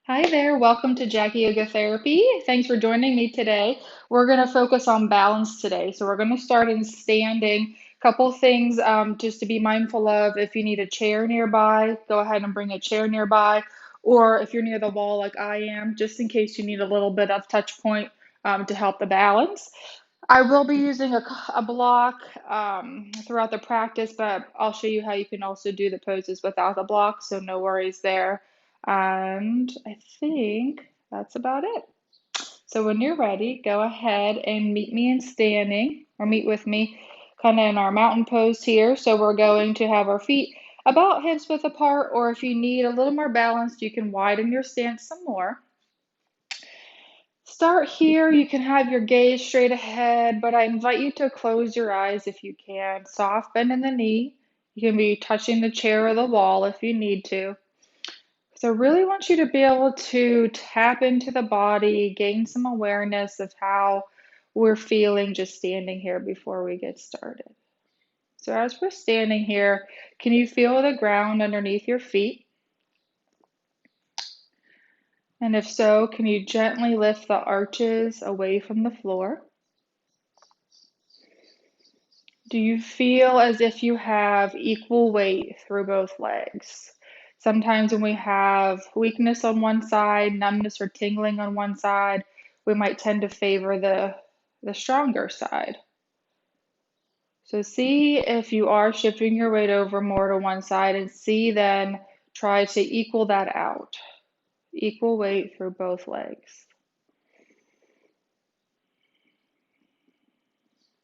Hi there, welcome to Jackie Yoga Therapy. Thanks for joining me today. We're going to focus on balance today. So we're going to start in standing. Couple things just to be mindful of. If you need a chair nearby, go ahead and bring a chair nearby. Or if you're near the wall like I am, just in case you need a little bit of touch point to help the balance. I will be using a block throughout the practice, but I'll show you how you can also do the poses without the block, so no worries there. And I think that's about it. So when you're ready, go ahead and meet me in standing, or meet with me kind of in our mountain pose here. So we're going to have our feet about hips width apart, or if you need a little more balance, you can widen your stance some more. Start here. You can have your gaze straight ahead, but I invite you to close your eyes if you can. Soft bend in the knee. You can be touching the chair or the wall if you need to. So I really want you to be able to tap into the body, gain some awareness of how we're feeling just standing here before we get started. So as we're standing here, can you feel the ground underneath your feet? And if so, can you gently lift the arches away from the floor? Do you feel as if you have equal weight through both legs? Sometimes when we have weakness on one side, numbness or tingling on one side, we might tend to favor the stronger side. So see if you are shifting your weight over more to one side, and see then try to equal that out. Equal weight through both legs.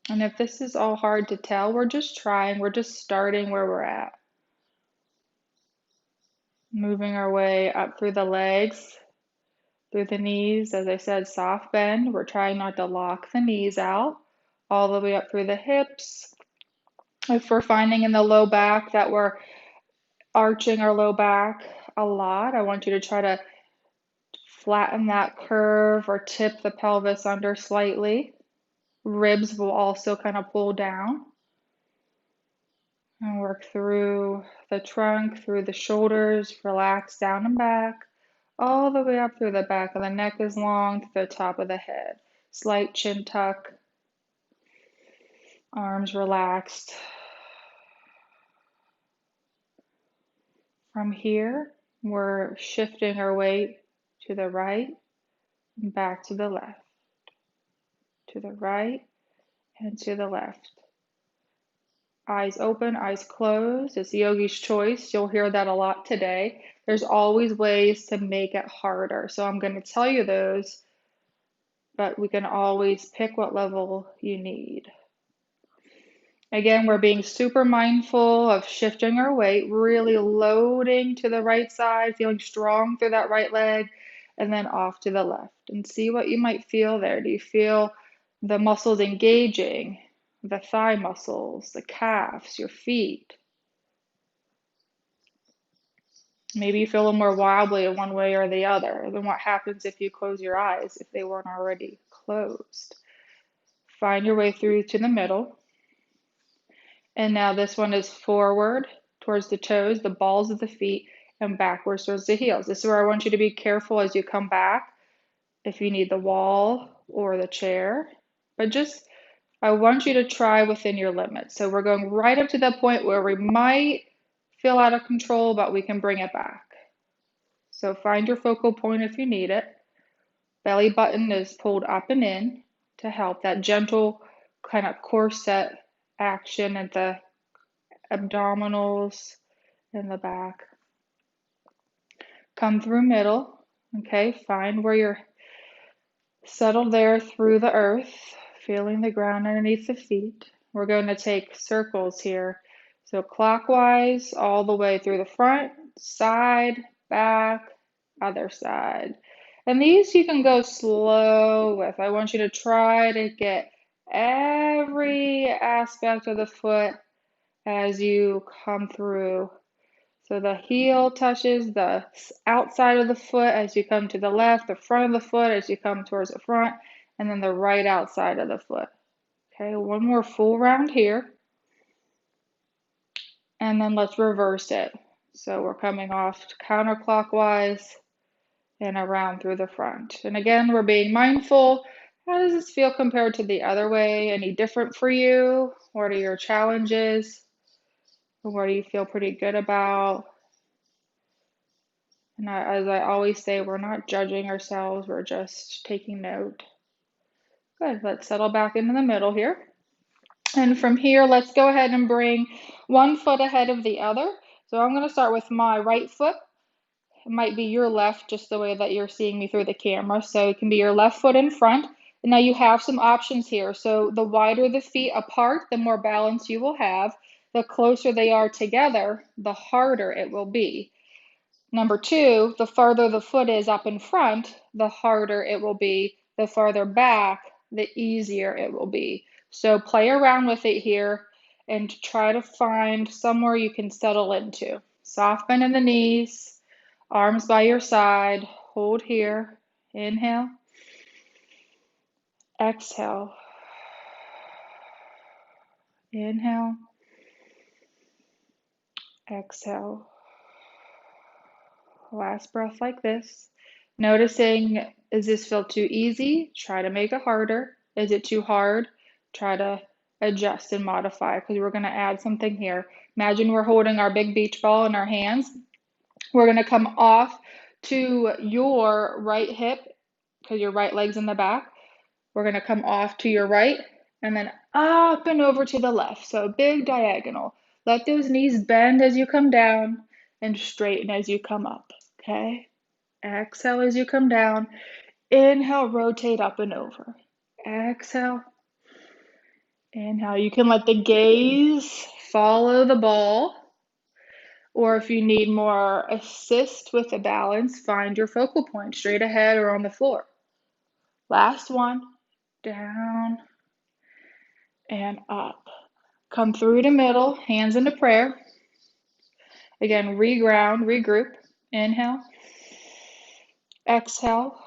And if this is all hard to tell, we're just trying, we're just starting where we're at. Moving our way up through the legs, through the knees. As I said, soft bend. We're trying not to lock the knees out. All the way up through the hips. If we're finding in the low back that we're arching our low back a lot, I want you to try to flatten that curve or tip the pelvis under slightly. Ribs will also kind of pull down. And work through the trunk, through the shoulders, relax down and back, all the way up through the back of the neck is long to the top of the head. Slight chin tuck, arms relaxed. From here, we're shifting our weight to the right and back to the left, to the right and to the left. Eyes open, eyes closed. It's yogi's choice. You'll hear that a lot today. There's always ways to make it harder. So I'm going to tell you those, but we can always pick what level you need. Again, we're being super mindful of shifting our weight, really loading to the right side, feeling strong through that right leg, and then off to the left. And see what you might feel there. Do you feel the muscles engaging? The thigh muscles, the calves, your feet. Maybe you feel a little more wobbly in one way or the other. Then what happens if you close your eyes if they weren't already closed? Find your way through to the middle. And now this one is forward towards the toes, the balls of the feet, and backwards towards the heels. This is where I want you to be careful as you come back if you need the wall or the chair. But I want you to try within your limits. So we're going right up to the point where we might feel out of control, but we can bring it back. So find your focal point if you need it. Belly button is pulled up and in to help that gentle kind of corset action at the abdominals and the back. Come through middle, okay? Find where you're settled there through the earth, feeling the ground underneath the feet. We're going to take circles here. So clockwise all the way through the front, side, back, other side. And these you can go slow with. I want you to try to get every aspect of the foot as you come through. So the heel touches the outside of the foot as you come to the left, the front of the foot as you come towards the front, and then the right outside of the foot. Okay, one more full round here. And then let's reverse it. So we're coming off counterclockwise and around through the front. And again, we're being mindful. How does this feel compared to the other way? Any different for you? What are your challenges? What do you feel pretty good about? And as I always say, we're not judging ourselves, we're just taking note. Good, let's settle back into the middle here. And from here, let's go ahead and bring one foot ahead of the other. So I'm going to start with my right foot. It might be your left, just the way that you're seeing me through the camera. So it can be your left foot in front. And now you have some options here. So the wider the feet apart, the more balance you will have. The closer they are together, the harder it will be. Number two, the farther the foot is up in front, the harder it will be. The farther back, the easier it will be. So play around with it here and try to find somewhere you can settle into. Soft bend in the knees, arms by your side, hold here. Inhale, exhale, inhale, exhale. Last breath like this. Noticing, does this feel too easy? Try to make it harder. Is it too hard? Try to adjust and modify because we're going to add something here. Imagine we're holding our big beach ball in our hands. We're going to come off to your right hip because your right leg's in the back. We're going to come off to your right and then up and over to the left. So big diagonal. Let those knees bend as you come down and straighten as you come up. Okay? Exhale as you come down. Inhale, rotate up and over. Exhale. Inhale. You can let the gaze follow the ball. Or if you need more assist with the balance, find your focal point straight ahead or on the floor. Last one. Down and up. Come through to middle, hands into prayer. Again, reground, regroup. Inhale. Exhale.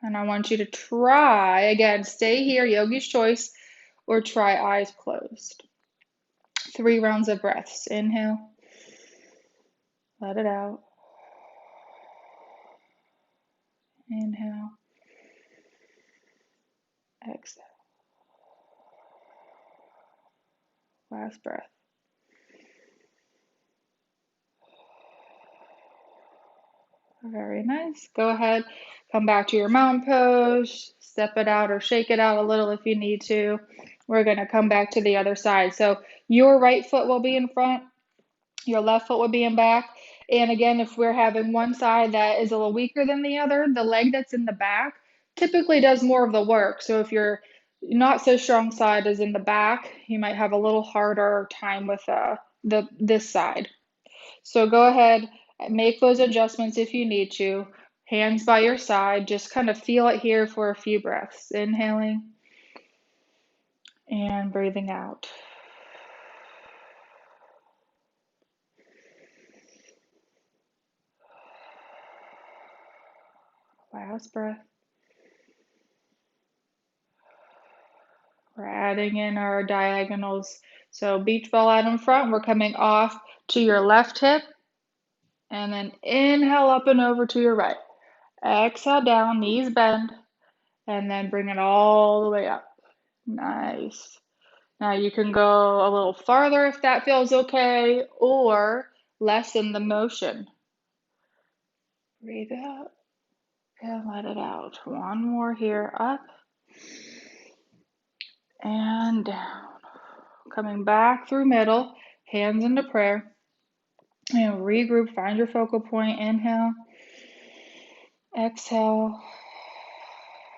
And I want you to try, again, stay here, yogi's choice, or try eyes closed. 3 rounds of breaths. Inhale. Let it out. Inhale. Exhale. Last breath. Very nice. Go ahead, come back to your mountain pose, step it out or shake it out a little if you need to. We're going to come back to the other side. So your right foot will be in front, your left foot will be in back. And again, if we're having one side that is a little weaker than the other, the leg that's in the back typically does more of the work. So if your not so strong side is in the back, you might have a little harder time with this side. So go ahead, make those adjustments if you need to. Hands by your side, just kind of feel it here for a few breaths. Inhaling and breathing out. Last breath. We're adding in our diagonals. So beach ball out in front, we're coming off to your left hip. And then inhale up and over to your right. Exhale down, knees bend. And then bring it all the way up. Nice. Now you can go a little farther if that feels okay, or lessen the motion. Breathe out and let it out. One more here, up and down. Coming back through middle, hands into prayer. And regroup, find your focal point. Inhale, exhale.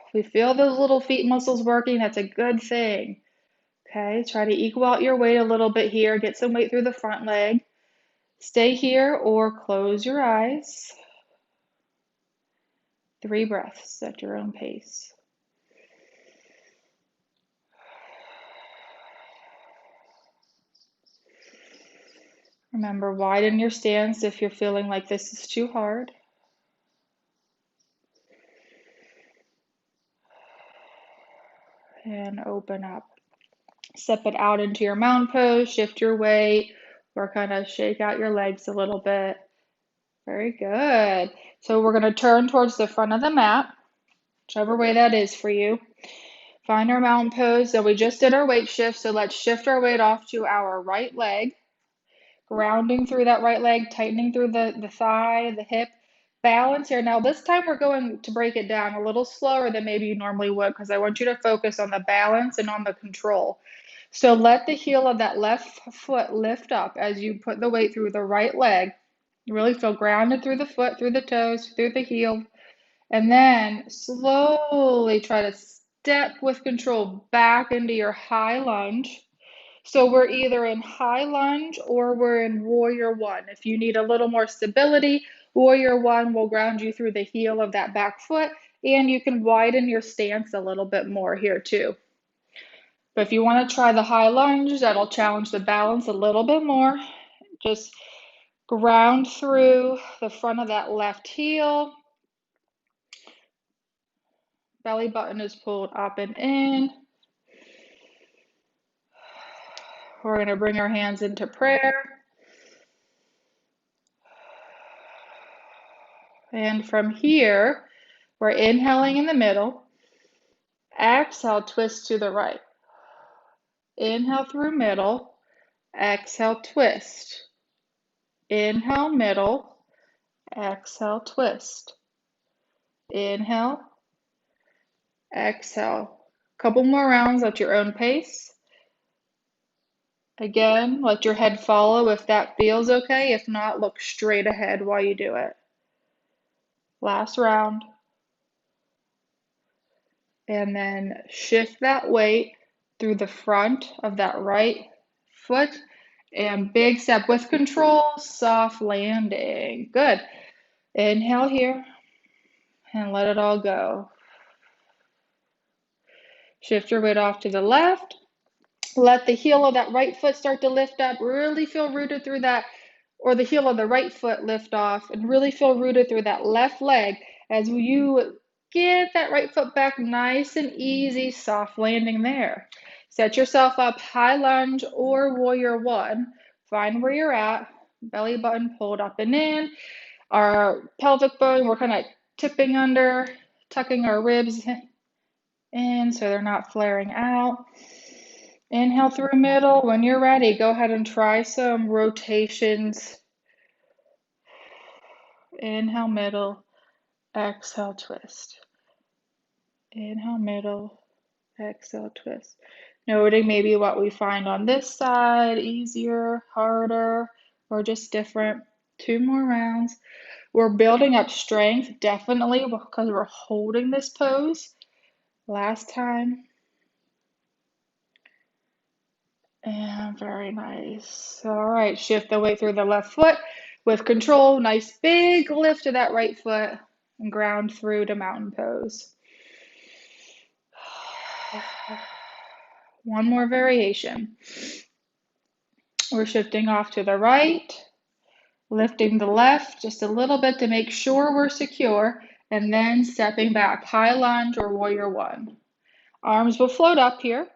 If we feel those little feet muscles working, that's a good thing. Okay, try to equal out your weight a little bit here. Get some weight through the front leg. Stay here or close your eyes. 3 breaths at your own pace. Remember, widen your stance if you're feeling like this is too hard. And open up. Step it out into your mountain pose, shift your weight, or kind of shake out your legs a little bit. Very good. So we're going to turn towards the front of the mat, whichever way that is for you. Find our mountain pose. So we just did our weight shift, so let's shift our weight off to our right leg, grounding through that right leg, tightening through the thigh, the hip. Balance here. Now this time we're going to break it down a little slower than maybe you normally would because I want you to focus on the balance and on the control. So let the heel of that left foot lift up as you put the weight through the right leg. You really feel grounded through the foot, through the toes, through the heel. And then slowly try to step with control back into your high lunge. So we're either in high lunge or we're in warrior one. If you need a little more stability, warrior one will ground you through the heel of that back foot, and you can widen your stance a little bit more here too. But if you want to try the high lunge, that'll challenge the balance a little bit more. Just ground through the front of that left heel. Belly button is pulled up and in. We're going to bring our hands into prayer. And from here, we're inhaling in the middle. Exhale, twist to the right. Inhale through middle. Exhale, twist. Inhale, middle. Exhale, twist. Inhale. Exhale. Couple more rounds at your own pace. Again, let your head follow if that feels okay. If not, look straight ahead while you do it. Last round. And then shift that weight through the front of that right foot. And big step with control, soft landing. Good. Inhale here and let it all go. Shift your weight off to the left. Let the heel of that right foot start to lift up. Really feel rooted through that, or the heel of the right foot lift off, and really feel rooted through that left leg as you get that right foot back nice and easy, soft landing there. Set yourself up high lunge or warrior one. Find where you're at. Belly button pulled up and in. Our pelvic bone, we're kind of tipping under, tucking our ribs in so they're not flaring out. Inhale through middle. When you're ready, go ahead and try some rotations. Inhale, middle. Exhale, twist. Inhale, middle. Exhale, twist. Noting maybe what we find on this side, easier, harder, or just different. 2 more rounds. We're building up strength, definitely, because we're holding this pose. Last time. And very nice. All right, shift the weight through the left foot with control. Nice big lift to that right foot and ground through to mountain pose. One more variation. We're shifting off to the right, lifting the left just a little bit to make sure we're secure, and then stepping back, high lunge or warrior one. Arms will float up here.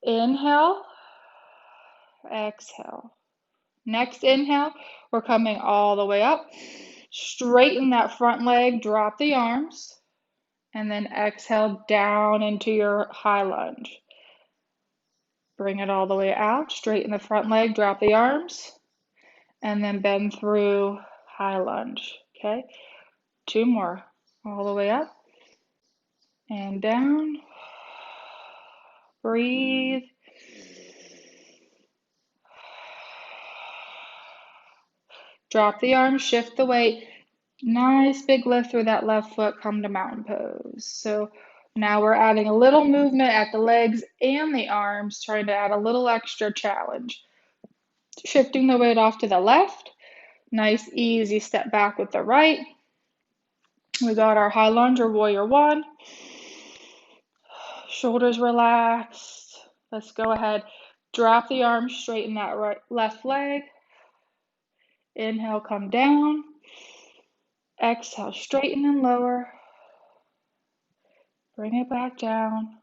Inhale, exhale. Next inhale, we're coming all the way up. Straighten that front leg, drop the arms, and then exhale down into your high lunge. Bring it all the way out, straighten the front leg, drop the arms, and then bend through high lunge. Okay, 2 more. All the way up and down. Breathe. Drop the arms, shift the weight. Nice big lift through that left foot, come to mountain pose. So now we're adding a little movement at the legs and the arms, trying to add a little extra challenge. Shifting the weight off to the left. Nice easy step back with the right. We got our high lunge or warrior one. Shoulders relaxed. Let's go ahead. Drop the arms, straighten that left leg. Inhale, come down. Exhale, straighten and lower. Bring it back down.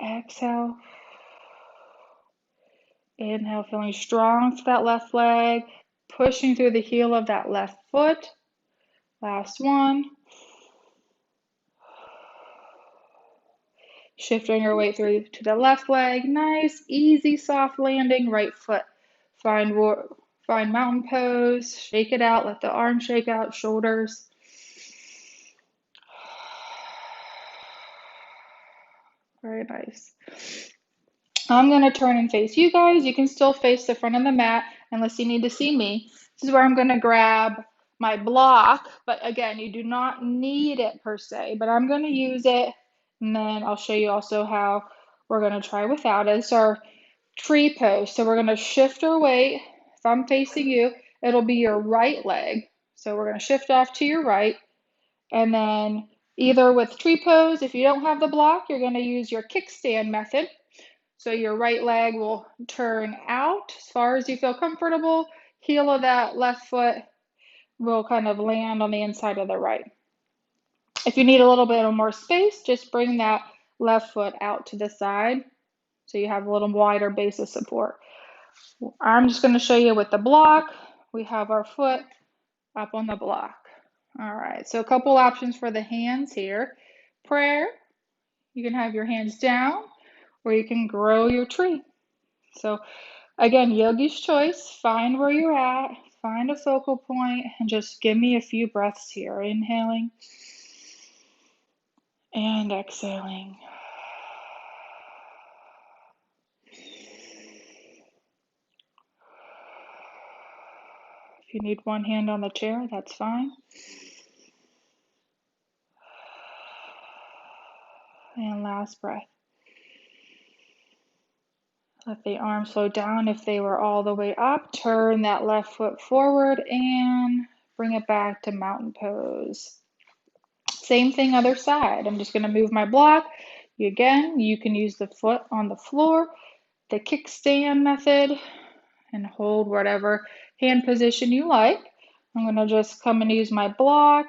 Exhale. Inhale, feeling strong through that left leg. pushing through the heel of that left foot. Last one. Shifting your weight through to the left leg. Nice, easy, soft landing. Right foot. Find mountain pose. Shake it out. Let the arms shake out. Shoulders. Very nice. I'm going to turn and face you guys. You can still face the front of the mat unless you need to see me. This is where I'm going to grab my block, but again, you do not need it per se, but I'm going to use it, and then I'll show you also how we're going to try without it. It's our tree pose. So we're going to shift our weight. If I'm facing you, it'll be your right leg. So we're going to shift off to your right, and then either with tree pose, if you don't have the block, you're going to use your kickstand method. So your right leg will turn out as far as you feel comfortable. Heel of that left foot will kind of land on the inside of the right. If you need a little bit more space, just bring that left foot out to the side so you have a little wider base of support. I'm just going to show you with the block. We have our foot up on the block. All right, so a couple options for the hands here. Prayer, you can have your hands down or you can grow your tree. So again, yogi's choice. Find where you're at, find a focal point, and just give me a few breaths here. Inhaling and exhaling. If you need one hand on the chair, that's fine. And last breath. Let the arms flow down if they were all the way up. Turn that left foot forward and bring it back to mountain pose. Same thing, other side. I'm just going to move my block. Again, you can use the foot on the floor, the kickstand method, and hold whatever hand position you like. I'm going to just come and use my block.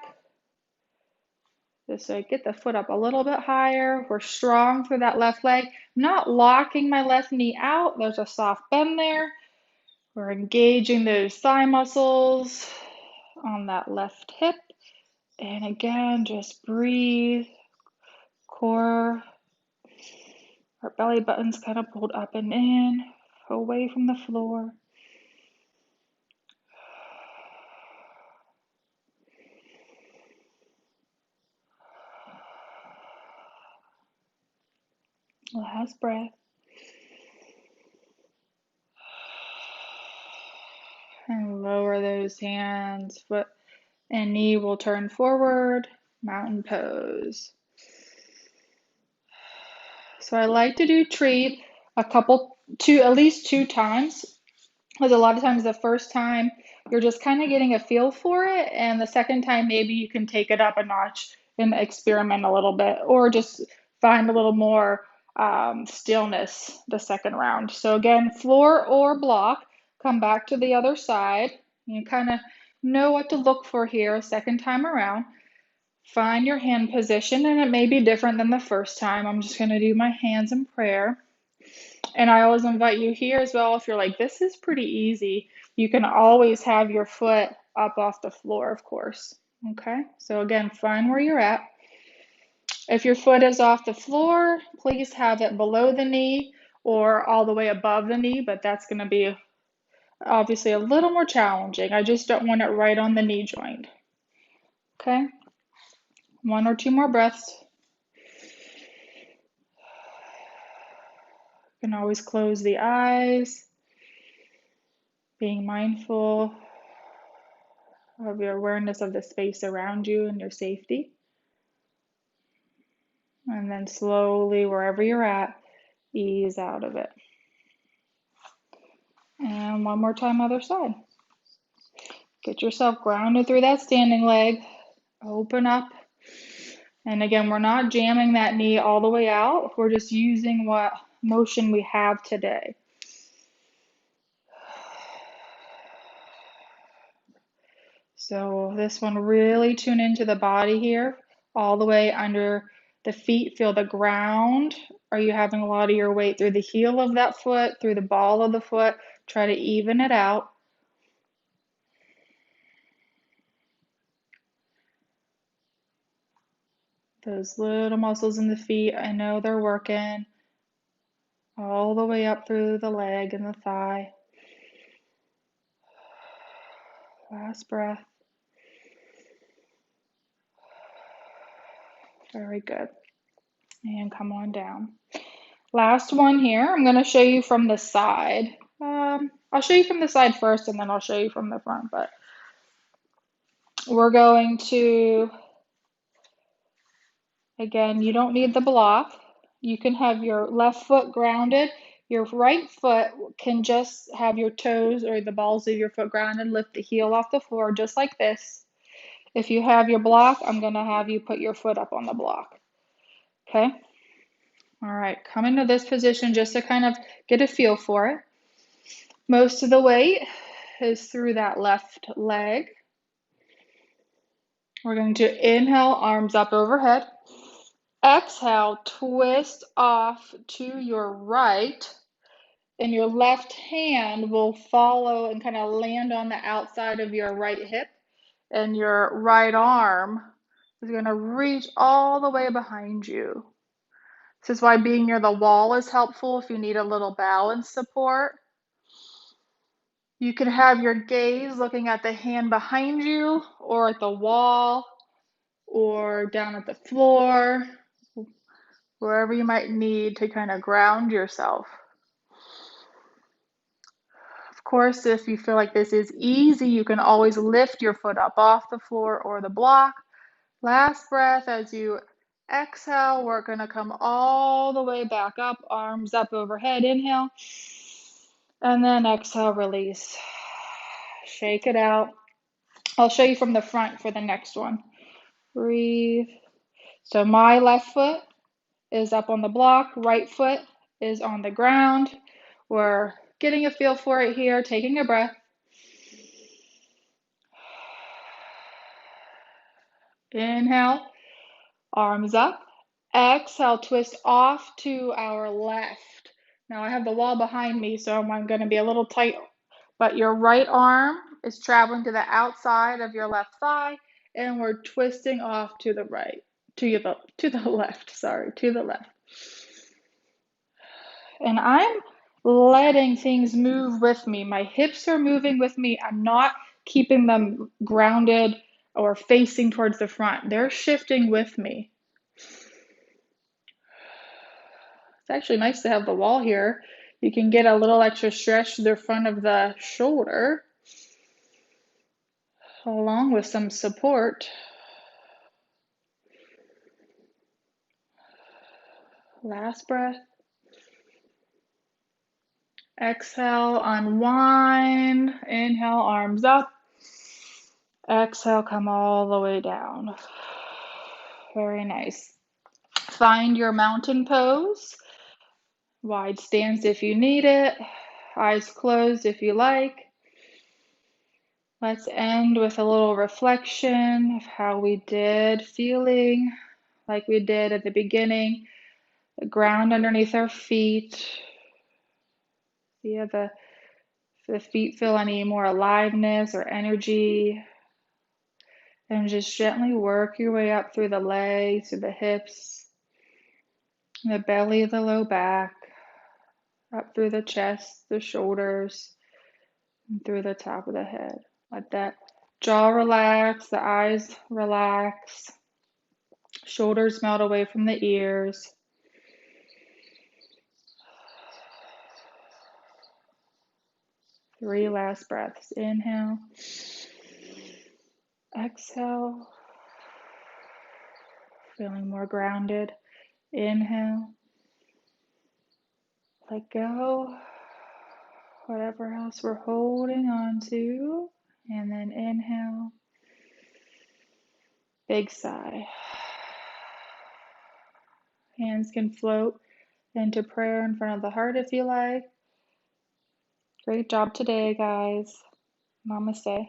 Just so I get the foot up a little bit higher. We're strong through that left leg. I'm not locking my left knee out. There's a soft bend there. We're engaging those thigh muscles on that left hip. And again, just breathe. Core, our belly button's kind of pulled up and in, away from the floor. Last breath. And lower those hands. Foot and knee will turn forward. Mountain pose. So I like to do tree at least two times. Because a lot of times the first time you're just kind of getting a feel for it. And the second time, maybe you can take it up a notch and experiment a little bit. Or just find a little more stillness the second round. So again, floor or block, come back to the other side. You kind of know what to look for here a second time around. Find your hand position, and it may be different than the first time. I'm just going to do my hands in prayer. And I always invite you here as well, if you're like, this is pretty easy, you can always have your foot up off the floor, of course. Okay, so again, find where you're at. If your foot is off the floor, please have it below the knee or all the way above the knee, but that's going to be obviously a little more challenging. I just don't want it right on the knee joint. Okay, one or two more breaths. You can always close the eyes, being mindful of your awareness of the space around you and your safety. And then slowly, wherever you're at, ease out of it. And one more time, other side. Get yourself grounded through that standing leg. Open up. And again, we're not jamming that knee all the way out. We're just using what motion we have today. So this one, really tune into the body here, all the way under the feet. Feel the ground. Are you having a lot of your weight through the heel of that foot, through the ball of the foot? Try to even it out. Those little muscles in the feet, I know they're working all the way up through the leg and the thigh. Last breath. Very good. And come on down. Last one here. I'm going to show you from the side. I'll show you from the side first and then I'll show you from the front. But we're going to, again, you don't need the block. You can have your left foot grounded. Your right foot can just have your toes or the balls of your foot grounded. Lift the heel off the floor just like this. If you have your block, I'm going to have you put your foot up on the block. Okay? All right, come into this position just to kind of get a feel for it. Most of the weight is through that left leg. We're going to inhale, arms up overhead. Exhale, twist off to your right, and your left hand will follow and kind of land on the outside of your right hip, and your right arm is going to reach all the way behind you. This is why being near the wall is helpful if you need a little balance support. You can have your gaze looking at the hand behind you or at the wall or down at the floor, wherever you might need to kind of ground yourself. Of course, if you feel like this is easy, you can always lift your foot up off the floor or the block. Last breath as you exhale, we're going to come all the way back up, arms up overhead, inhale, and then exhale, release. Shake it out. I'll show you from the front for the next one. Breathe. So my left foot is up on the block, right foot is on the ground. We're getting a feel for it here, taking a breath. Inhale, arms up. Exhale, twist off to our left. Now I have the wall behind me, so I'm going to be a little tight, but your right arm is traveling to the outside of your left thigh, and we're twisting off to the right, to the left, sorry, to the left. And I'm letting things move with me. My hips are moving with me. I'm not keeping them grounded or facing towards the front. They're shifting with me. It's actually nice to have the wall here. You can get a little extra stretch to the front of the shoulder, along with some support. Last breath. Exhale, unwind. Inhale, arms up. Exhale, come all the way down. Very nice. Find your mountain pose. Wide stance if you need it. Eyes closed if you like. Let's end with a little reflection of how we did, feeling like we did at the beginning. The ground underneath our feet. See if the feet feel any more aliveness or energy. And just gently work your way up through the legs, through the hips, the belly, the low back, up through the chest, the shoulders, and through the top of the head. Let that jaw relax, the eyes relax, shoulders melt away from the ears. Three last breaths. Inhale. Exhale. Feeling more grounded. Inhale. Let go. Whatever else we're holding on to. And then inhale. Big sigh. Hands can float into prayer in front of the heart if you like. Great job today, guys. Namaste.